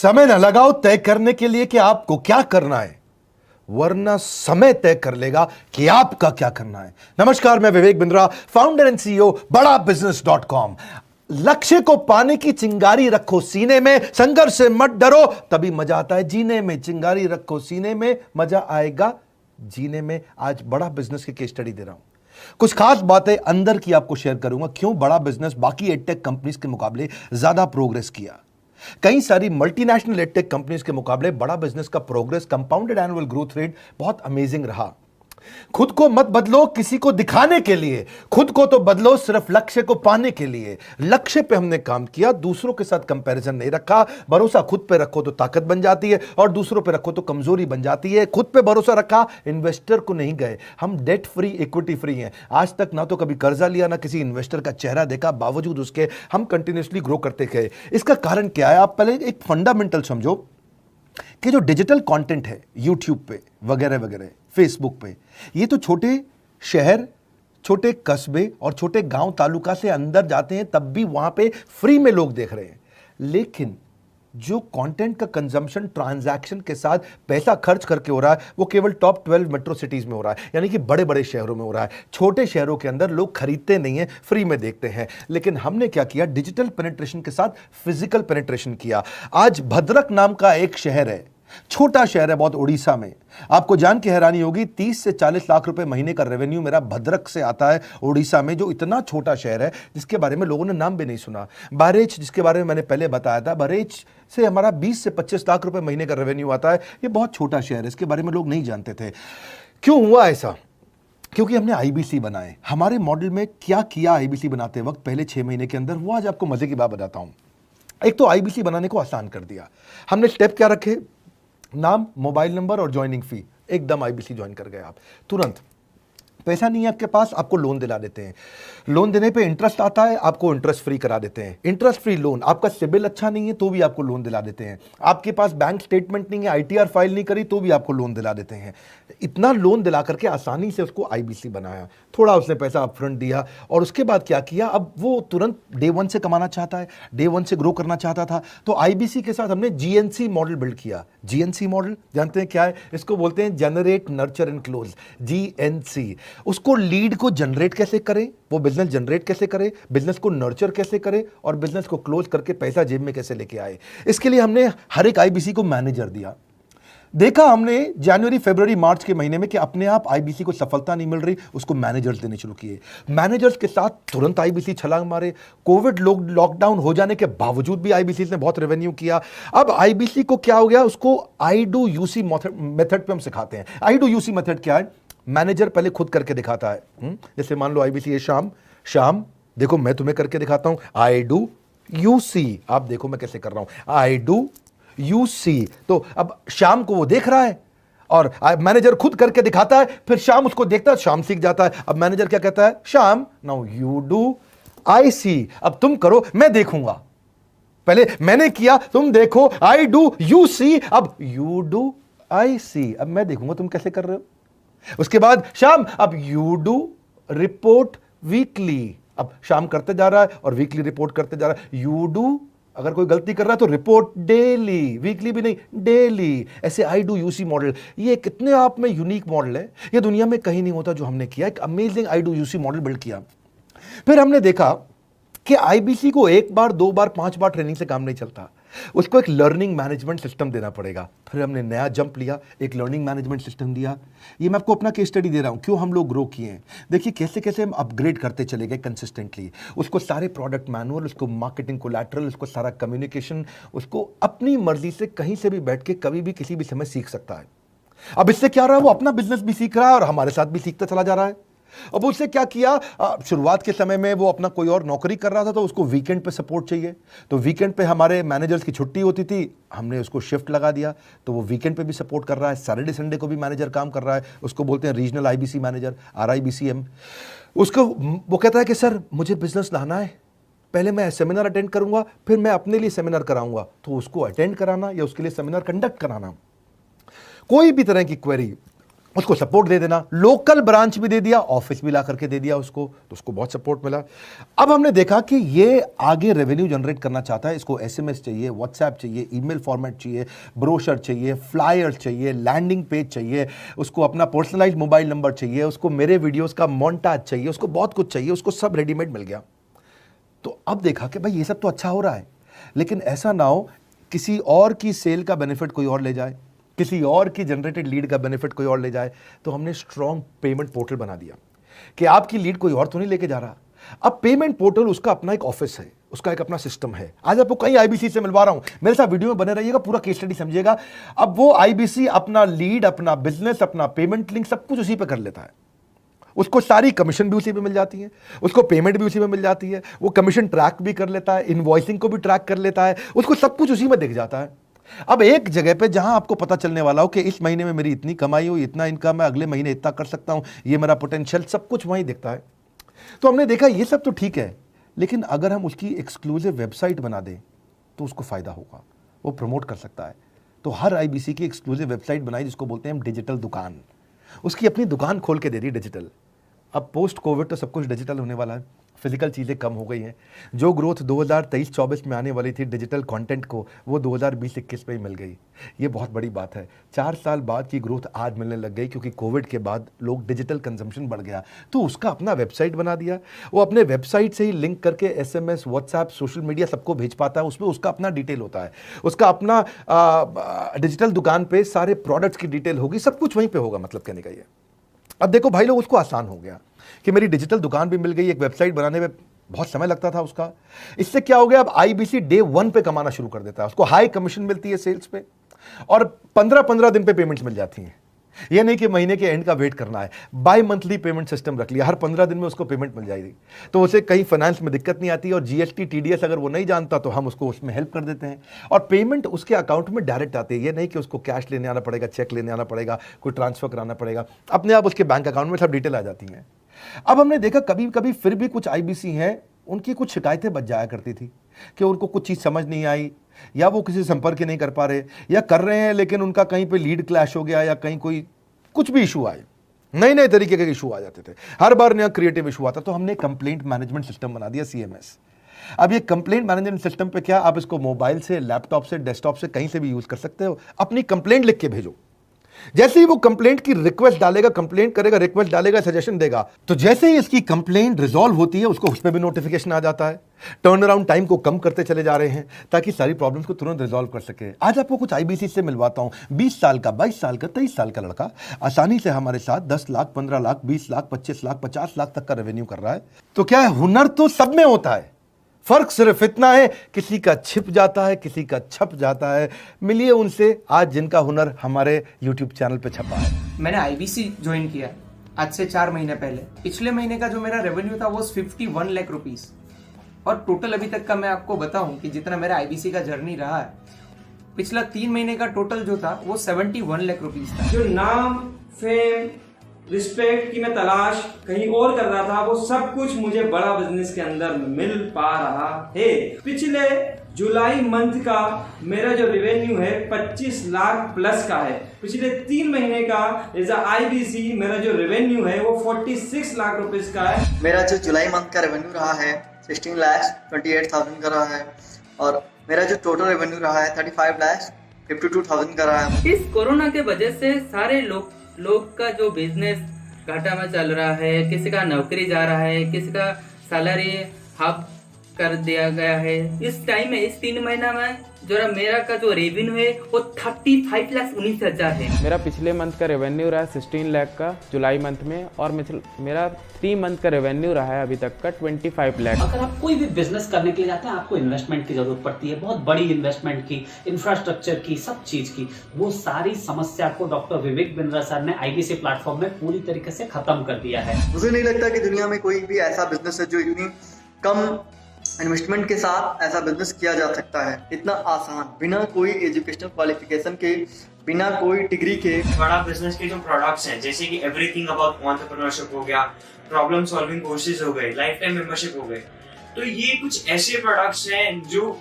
समय न लगाओ तय करने के लिए कि आपको क्या करना है, वरना समय तय कर लेगा कि आपका क्या करना है। नमस्कार, मैं Vivek Bindra, founder and CEO बड़ाबिजनेस.com। लक्ष्य को पाने की चिंगारी रखो सीने में, संघर्ष से मत डरो, तभी मजा आता है जीने में। चिंगारी रखो सीने में, मजा आएगा जीने में। आज बड़ा बिजनेस की केस स्टडी दे रहा हूं, कुछ खास बातें अंदर की आपको शेयर करूंगा, क्यों बड़ा बिजनेस बाकी एडटेक कंपनीज के मुकाबले ज्यादा प्रोग्रेस किया। कई सारी मल्टीनेशनल एडटेक कंपनीज के मुकाबले बड़ा बिजनेस का progress, compounded annual growth rate बहुत अमेजिंग रहा। खुद को मत बदलो किसी को दिखाने के लिए, खुद को तो बदलो सिर्फ लक्ष्य को पाने के लिए। लक्ष्य पे हमने काम किया, दूसरों के साथ कंपैरिजन नहीं रखा। भरोसा खुद पे रखो तो ताकत बन जाती है, और दूसरों पे रखो तो कमजोरी बन जाती है। खुद पे भरोसा रखा, इन्वेस्टर को नहीं गए। हम डेट फ्री, इक्विटी फ्री हैं। आज तक ना तो कभी कर्जा लिया, ना किसी इन्वेस्टर का चेहरा देखा, बावजूद उसके हम कंटिन्यूसली ग्रो करते गए। इसका कारण क्या है? आप पहले एक फंडामेंटल समझो कि जो डिजिटल कंटेंट है यूट्यूब पे वगैरह वगैरह, फेसबुक पे, ये तो छोटे शहर, छोटे कस्बे और छोटे गांव तालुका से अंदर जाते हैं, तब भी वहां पे फ्री में लोग देख रहे हैं। लेकिन जो कंटेंट का कंजम्पशन ट्रांजैक्शन के साथ पैसा खर्च करके हो रहा है, वो केवल टॉप 12 मेट्रो सिटीज में हो रहा है, यानी कि बड़े बड़े शहरों में हो रहा है। छोटे शहरों के अंदर लोग खरीदते नहीं है, फ्री में देखते हैं। लेकिन हमने क्या किया? डिजिटल पेनिट्रेशन के साथ फिजिकल पेनिट्रेशन किया। आज भद्रक नाम का एक शहर है, छोटा शहर है बहुत, उड़ीसा में। आपको जान के हैरानी होगी, 30 से 40 लाख रुपए महीने का रेवेन्यू मेरा भद्रक से आता है, उड़ीसा में, जो इतना छोटा शहर है जिसके बारे में लोगों ने नाम भी नहीं सुना। बहरेच, जिसके बारे में मैंने पहले बताया था, बहरेच से हमारा 20 से 25 लाख रुपए महीने का रेवेन्यू आता है। ये बहुत छोटा शहर है, इसके बारे में लोग नहीं जानते थे। क्यों हुआ ऐसा? क्योंकि हमने आईबीसी बनाए। हमारे मॉडल में क्या किया आईबीसी बनाते वक्त पहले 6 महीने के अंदर, वो आज आपको मजे की बात बताता हूं। एक तो आईबीसी बनाने को आसान कर दिया हमने। स्टेप क्या रखे? नाम, मोबाइल नंबर और ज्वाइनिंग फी। एकदम आईबीसी ज्वाइन कर गए आप तुरंत। पैसा नहीं है आपके पास, आपको लोन दिला देते हैं। लोन देने पे इंटरेस्ट आता है, आपको इंटरेस्ट फ्री करा देते हैं। Interest free loan. आपका सिबिल अच्छा नहीं है तो भी आपको लोन दिला देते हैं। आपके पास बैंक स्टेटमेंट नहीं है, आईटीआर फाइल नहीं करी तो भी आपको लोन दिला देते हैं। इतना लोन दिला करके आसानी से उसको आईबीसी बनाया। थोड़ा उसने पैसा अपफ्रंट दिया, और उसके बाद क्या किया? अब वो तुरंत डे 1 से कमाना चाहता है, डे 1 से ग्रो करना चाहता था, तो आईबीसी के साथ हमने जीएनसी मॉडल बिल्ड किया। जीएनसी मॉडल जानते हैं क्या है? इसको बोलते हैं generate, nurture and close, GNC. उसको लीड को जनरेट कैसे करें, वो बिजनेस जनरेट कैसे करे, बिजनेस को नर्चर कैसे करे, और बिजनेस को क्लोज करके पैसा जेब में कैसे लेके आए। इसके लिए हमने हर एक आईबीसी को मैनेजर दिया। देखा हमने जनवरी, फरवरी, मार्च के महीने में कि अपने आप आईबीसी को सफलता नहीं मिल रही, उसको मैनेजर्स देने शुरू किए। मैनेजर्स के साथ तुरंत आईबीसी छलांग मारे। कोविड लॉकडाउन हो जाने के बावजूद भी आईबीसी ने बहुत रेवेन्यू किया। अब आईबीसी को क्या हो गया? उसको आई डू यूसी मेथड पे हम सिखाते हैं। आई डू यूसी मेथड क्या है? मैनेजर पहले खुद करके दिखाता है। जैसे मान लो आईबीसी है, शाम देखो मैं तुम्हें करके दिखाता हूं, आई डू यूसी। आप देखो मैं कैसे कर रहा हूं, आई डू यूसी। तो अब शाम को वो देख रहा है, और मैनेजर खुद करके दिखाता है, फिर शाम उसको देखता है, शाम सीख जाता है। अब मैनेजर क्या कहता है? शाम, नाउ यू डू आई सी। अब तुम करो, मैं देखूंगा। पहले मैंने किया, तुम देखो, आई डू यू सी, अब यू डू आई सी। अब मैं देखूंगा तुम कैसे कर रहे हो। उसके बाद शाम, अब यू डू रिपोर्ट वीकली। अब शाम करते जा रहा है और वीकली रिपोर्ट करते जा रहा है। यू डू, अगर कोई गलती कर रहा है तो रिपोर्ट डेली, वीकली भी नहीं, डेली। ऐसे आई डू यूसी मॉडल, ये कितने आप में यूनिक मॉडल है, ये दुनिया में कहीं नहीं होता जो हमने किया। एक amazing I do UC model build किया। फिर हमने देखा कि आईबीसी को 1 बार, 2 बार, 5 बार ट्रेनिंग से काम नहीं चलता, उसको एक लर्निंग मैनेजमेंट सिस्टम देना पड़ेगा। फिर हमने नया जंप लिया, एक लर्निंग मैनेजमेंट सिस्टम दिया। ये मैं आपको अपना केस स्टडी दे रहा हूं, क्यों हम लोग ग्रो किए हैं। देखिए कैसे कैसे हम अपग्रेड करते चले गए कंसिस्टेंटली। उसको सारे प्रोडक्ट मैनुअल, उसको मार्केटिंग कोलैटरल, उसको सारा कम्युनिकेशन, उसको अपनी मर्जी से कहीं से भी बैठ के कभी भी किसी भी समय सीख सकता है। अब इससे क्या रहा है? वो अपना बिजनेस भी सीख रहा है और हमारे साथ भी सीखता चला जा रहा है। अब उससे क्या किया? शुरुआत के समय में वो अपना कोई और नौकरी कर रहा था, तो उसको वीकेंड पे सपोर्ट चाहिए। तो वीकेंड पे हमारे मैनेजर्स की छुट्टी होती थी, हमने उसको शिफ्ट लगा दिया, तो वो वीकेंड पे भी सपोर्ट कर रहा है। सैटरडे संडे को भी मैनेजर काम कर रहा है। उसको बोलते हैं रीजनल आईबीसी मैनेजर, RIBCM। उसको वो कहता है कि सर मुझे बिजनेस लाना है, पहले मैं सेमिनार अटेंड करूंगा, फिर मैं अपने लिए सेमिनार कराऊंगा। तो उसको अटेंड कराना या उसके लिए सेमिनार कंडक्ट कराना, कोई भी तरह की क्वेरी, उसको सपोर्ट दे देना, लोकल ब्रांच भी दे दिया, ऑफिस भी ला करके दे दिया उसको, तो उसको बहुत सपोर्ट मिला। अब हमने देखा कि ये आगे रेवेन्यू जनरेट करना चाहता है, इसको एसएमएस चाहिए, व्हाट्सएप चाहिए, ईमेल फॉर्मेट चाहिए, ब्रोशर चाहिए, फ्लायर चाहिए, लैंडिंग पेज चाहिए, उसको अपना पर्सनलाइज्ड मोबाइल नंबर चाहिए, उसको मेरे वीडियोस का मोन्टाज चाहिए, उसको बहुत कुछ चाहिए, उसको सब रेडीमेड मिल गया। तो अब देखा कि भाई ये सब तो अच्छा हो रहा है, लेकिन ऐसा ना हो किसी और की सेल का बेनिफिट कोई और ले जाए, किसी और की जनरेटेड लीड का बेनिफिट कोई और ले जाए। तो हमने स्ट्रॉन्ग पेमेंट पोर्टल बना दिया कि आपकी लीड कोई और तो नहीं लेके जा रहा। अब पेमेंट पोर्टल उसका अपना एक ऑफिस है, उसका एक अपना सिस्टम है। आज आपको कई आईबीसी से मिलवा रहा हूं, मेरे साथ वीडियो में बने रहिएगा, पूरा केस स्टडी समझिएगा। अब वो आईबीसी अपना लीड, अपना बिजनेस, अपना पेमेंट लिंक सब कुछ उसी पे कर लेता है। उसको सारी कमीशन भी उसी पे मिल जाती है, उसको पेमेंट भी उसी में मिल जाती है, वो कमीशन ट्रैक भी कर लेता है, इनवॉइसिंग को भी ट्रैक कर लेता है, उसको सब कुछ उसी में दिख जाता है। अब एक जगह पे जहां आपको पता चलने वाला हो कि इस महीने में मेरी इतनी कमाई हो, इतना इनकम है, अगले महीने इतना कर सकता हूं, ये मेरा पोटेंशियल, सब कुछ वहीं दिखता है। तो हमने देखा ये सब तो ठीक है, लेकिन अगर हम उसकी एक्सक्लूसिव वेबसाइट बना दें तो उसको फायदा होगा, वो प्रमोट कर सकता है। तो हर आईबीसी की एक्सक्लूसिव वेबसाइट बनाई जिसको बोलते हैं हम डिजिटल दुकान, उसकी अपनी दुकान खोल के दे दी डिजिटल। अब पोस्ट कोविड तो सब कुछ डिजिटल होने वाला है, फिजिकल चीज़ें कम हो गई हैं। जो ग्रोथ 2023-24 में आने वाली थी डिजिटल कंटेंट को, वो 2020-21 में ही मिल गई। ये बहुत बड़ी बात है। 4 साल बाद की ग्रोथ आज मिलने लग गई, क्योंकि कोविड के बाद लोग डिजिटल कंजम्पशन बढ़ गया। तो उसका अपना वेबसाइट बना दिया, वो अपने वेबसाइट से ही लिंक करके एसएमएस, व्हाट्सएप, सोशल मीडिया सबको भेज पाता है। उसमें उसका अपना डिटेल होता है, उसका अपना डिजिटल दुकान पे सारे प्रोडक्ट्स की डिटेल होगी, सब कुछ वहीं पर होगा। मतलब कहने का ये, अब देखो भाई लोग, उसको आसान हो गया कि मेरी डिजिटल दुकान भी मिल गई। एक वेबसाइट बनाने में बहुत समय लगता था उसका, इससे क्या हो गया, अब आईबीसी डे 1 पे कमाना शुरू कर देता है। उसको हाई कमीशन मिलती है सेल्स पे, और 15-15 दिन पे पेमेंट्स मिल जाती हैं। ये नहीं कि महीने के एंड का वेट करना है, बाई मंथली पेमेंट सिस्टम रख लिया, हर 15 दिन में उसको पेमेंट मिल जाएगी। तो उसे कहीं फाइनेंस में दिक्कत नहीं आती, और जीएसटी, टीडीएस अगर वो नहीं जानता तो हम उसको उसमें हेल्प कर देते हैं, और पेमेंट उसके अकाउंट में डायरेक्ट आती है। ये नहीं कि उसको कैश लेने आना पड़ेगा, चेक लेने आना पड़ेगा, कोई ट्रांसफर कराना पड़ेगा, अपने आप उसके बैंक अकाउंट में सब डिटेल आ जाती हैं। अब हमने देखा कभी कभी फिर भी कुछ आईबीसी हैं, उनकी कुछ शिकायतें बच जाया करती थी कि उनको कुछ चीज़ समझ नहीं आई, या वो किसी संपर्क ही नहीं कर पा रहे, या कर रहे हैं लेकिन उनका कहीं पे लीड क्लैश हो गया, या कहीं कोई कुछ भी इशू आए, नए नए तरीके के इशू आ जाते थे, हर बार नया क्रिएटिव इशू आता। तो हमने कंप्लेंट मैनेजमेंट सिस्टम बना दिया, सीएमएस। अब ये कंप्लेंट मैनेजमेंट सिस्टम पे क्या, आप इसको मोबाइल से, लैपटॉप से, डेस्कटॉप से, कहीं से भी यूज कर सकते हो। अपनी कंप्लेंट लिख के भेजो, जैसे ही वो कंप्लेंट की रिक्वेस्ट डालेगा, कंप्लेंट करेगा, रिक्वेस्ट डालेगा, सजेशन देगा, तो जैसे ही इसकी कंप्लेंट रिजॉल्व होती है उसको उस पर भी नोटिफिकेशन आ जाता है। टर्न अराउंड टाइम को कम करते चले जा रहे हैं ताकि सारी प्रॉब्लम्स को तुरंत रिजॉल्व कर सके। आज आपको कुछ आईबीसी से मिलवाता हूं, 20 साल का, 22 साल का, 23 साल का लड़का आसानी से हमारे साथ 10 लाख, 15 लाख, 20 लाख, 25 लाख, 50 लाख तक का रेवेन्यू कर रहा है। तो क्या है, हुनर तो सब में होता है, फर्क सिर्फ इतना है किसी का छिप जाता है, किसी का छप जाता है। मिलिए उनसे आज जिनका हुनर हमारे यूट्यूब चैनल पे छपा है। मैंने आईबीसी ज्वाइन किया आज से 4 महीने पहले। पिछले महीने का जो मेरा रेवेन्यू था वो 51 लाख रुपीस, और टोटल अभी तक का मैं आपको बताऊं कि जितना मेरा आईबीसी का जर्नी रहा है, पिछला 3 महीने का टोटल जो था वो 71 लाख रुपीस था। जो नाम, फेम, रिस्पेक्ट की मैं तलाश कहीं और कर रहा था, वो सब कुछ मुझे बड़ा बिजनेस के अंदर मिल पा रहा है। पिछले जुलाई मंथ का मेरा जो रेवेन्यू है 25 लाख प्लस का है। पिछले 3 महीने का एज अ आईबीसी मेरा जो रेवेन्यू है वो 46 लाख रुपीस का है। मेरा जो जुलाई मंथ का रेवेन्यू रहा है 16,28,000 का रहा है, और मेरा जो टोटल रेवेन्यू रहा है 35,52,000 का रहा है। इस कोरोना के वजह से सारे लोग का जो बिजनेस घाटा में चल रहा है, किसी का नौकरी जा रहा है, किसी का सैलरी हाफ कर दिया गया है। इस टाइम में, इस 3 महीना में जो मेरा का जो रेवेन्यू है वो 35,19,000 है। मेरा पिछले मंथ का रेवेन्यू रहा है 16 लाख का जुलाई मंथ में, और मेरा 3 मंथ का रेवेन्यू रहा है अभी तक का 25 लाख। अगर आप कोई भी बिजनेस करने के लिए जाते हैं, आपको इन्वेस्टमेंट की जरूरत पड़ती है, बहुत बड़ी इन्वेस्टमेंट की, इंफ्रास्ट्रक्चर की, सब चीज की। वो सारी समस्या को डॉक्टर विवेक बिंद्रा सर ने आईबीसी प्लेटफॉर्म में पूरी तरीके से खत्म कर दिया है। मुझे नहीं लगता कि दुनिया में कोई भी ऐसा बिजनेस है जो इतनी कम इन्वेस्टमेंट के साथ ऐसा बिजनेस किया जा सकता है, इतना आसान, बिना कोई एजुकेशनल क्वालिफिकेशन के, बिना कोई डिग्री के। बड़ा बिजनेस के जो प्रोडक्ट्स हैं, जैसे कि एवरीथिंग अबाउट एंटरप्रेन्योरशिप हो गया, प्रॉब्लम सॉल्विंग कोर्सेज हो गए, लाइफ टाइम मेंबरशिप हो गए, तो ये कुछ ऐसे प्रोडक्ट्स हैं जो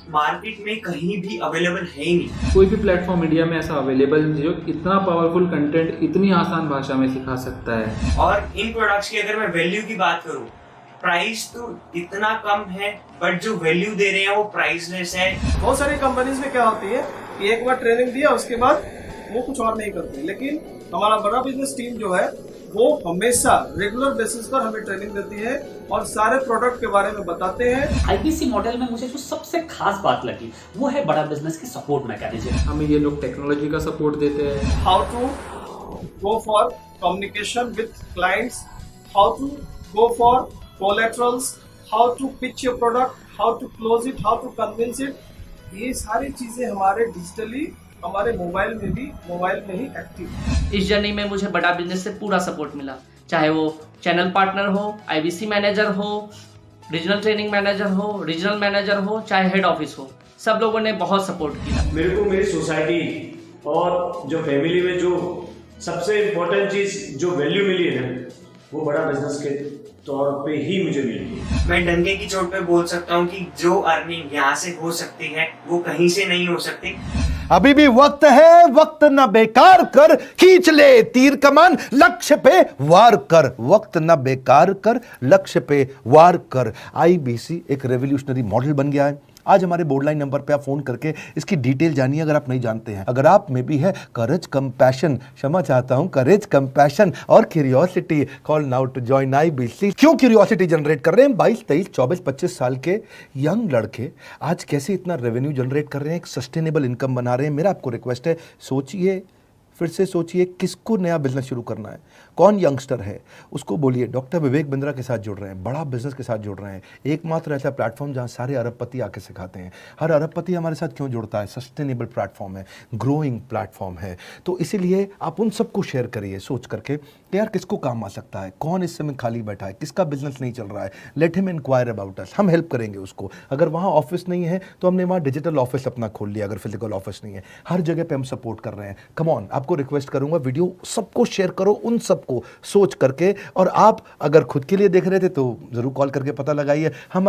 मार्केट में कहीं भी अवेलेबल है ही नहीं। कोई भी प्लेटफॉर्म इंडिया में ऐसा अवेलेबल नहीं जो इतना पावरफुल कंटेंट इतनी आसान भाषा में सिखा सकता है। और इन प्रोडक्ट्स की अगर मैं वैल्यू की बात करूं, प्राइस तो इतना कम है बट जो वैल्यू दे रहे हैं वो प्राइसलेस है। बहुत सारी कंपनीज में क्या होती है कि एक बार ट्रेनिंग दिया उसके बाद वो कुछ और नहीं करते, लेकिन हमारा बड़ा बिजनेस टीम जो है वो हमेशा रेगुलर बेसिस पर हमें ट्रेनिंग देती है और सारे प्रोडक्ट के बारे में बताते हैं। आईबीसी मॉडल में मुझे जो सबसे खास बात लगी वो है बड़ा बिजनेस की सपोर्ट मैकेनिज्म। हमें ये लोग टेक्नोलॉजी का सपोर्ट देते हैं। How to go for communication with clients, how to go for collaterals, how to pitch your product, how to close it, how to convince it, ये सारी चीजें हमारे डिजिटली हमारे मोबाइल में ही एक्टिव है। इस जर्नी में मुझे बड़ा बिजनेस से पूरा सपोर्ट मिला, चाहे वो चैनल पार्टनर हो, आईबीसी मैनेजर हो, रीजनल ट्रेनिंग मैनेजर हो, रीजनल मैनेजर हो, चाहे हेड ऑफिस हो, सब लोगों ने बहुत सपोर्ट किया। मेरे को मेरी सोसाइटी और जो फैमिली में जो सबसे इम्पोर्टेंट चीज जो वैल्यू मिली है ना, वो बड़ा बिजनेस के तौर पे ही मुझे मिली। मैं डंके की चोट पे बोल सकता हूँ कि जो अर्निंग यहाँ से हो सकती है वो कहीं से नहीं हो सकती। अभी भी वक्त है, वक्त न बेकार कर, खींच ले तीर कमान, लक्ष्य पे वार कर, वक्त न बेकार कर, लक्ष्य पे वार कर। आईबीसी एक रेवोल्यूशनरी मॉडल बन गया है। आज हमारे बोर्डलाइन नंबर पे आप फोन करके इसकी डिटेल जानिए अगर आप नहीं जानते हैं। अगर आप में भी है करेज, कंपैशन, क्षमा चाहता हूं, करेज, कंपैशन और curiosity, call now to join IBC. क्यों क्यूरियोसिटी जनरेट कर रहे हैं? 22, 23, 24, 25 साल के यंग लड़के आज कैसे इतना रेवेन्यू जनरेट कर रहे हैं, एक सस्टेनेबल इनकम बना रहे हैं। मेरा आपको रिक्वेस्ट है, सोचिए, फिर से सोचिए, किसको नया बिजनेस शुरू करना है, कौन यंगस्टर है, उसको बोलिए डॉक्टर विवेक बिंद्रा के साथ जुड़ रहे हैं, बड़ा बिजनेस के साथ जुड़ रहे हैं। एकमात्र ऐसा प्लेटफॉर्म जहां सारे अरबपति आके सिखाते हैं। हर अरबपति हमारे साथ क्यों जुड़ता है? सस्टेनेबल प्लेटफॉर्म है, ग्रोइंग प्लेटफॉर्म है। तो इसीलिए आप उन सबको शेयर करिए सोच करके कि यार किसको काम आ सकता है, कौन इस समय खाली बैठा है, किसका बिजनेस नहीं चल रहा है, let him enquire about us, हम हेल्प करेंगे उसको। अगर वहाँ ऑफिस नहीं है तो हमने वहाँ डिजिटल ऑफिस अपना खोल लिया, अगर फिजिकल ऑफिस नहीं है, हर जगह पे हम सपोर्ट कर रहे हैं। कम ऑन, आपको रिक्वेस्ट करूंगा वीडियो सबको शेयर करो, उन सबको सोच करके। और आप अगर खुद के लिए देख रहे थे तो जरूर कॉल करके पता लगाइए। हम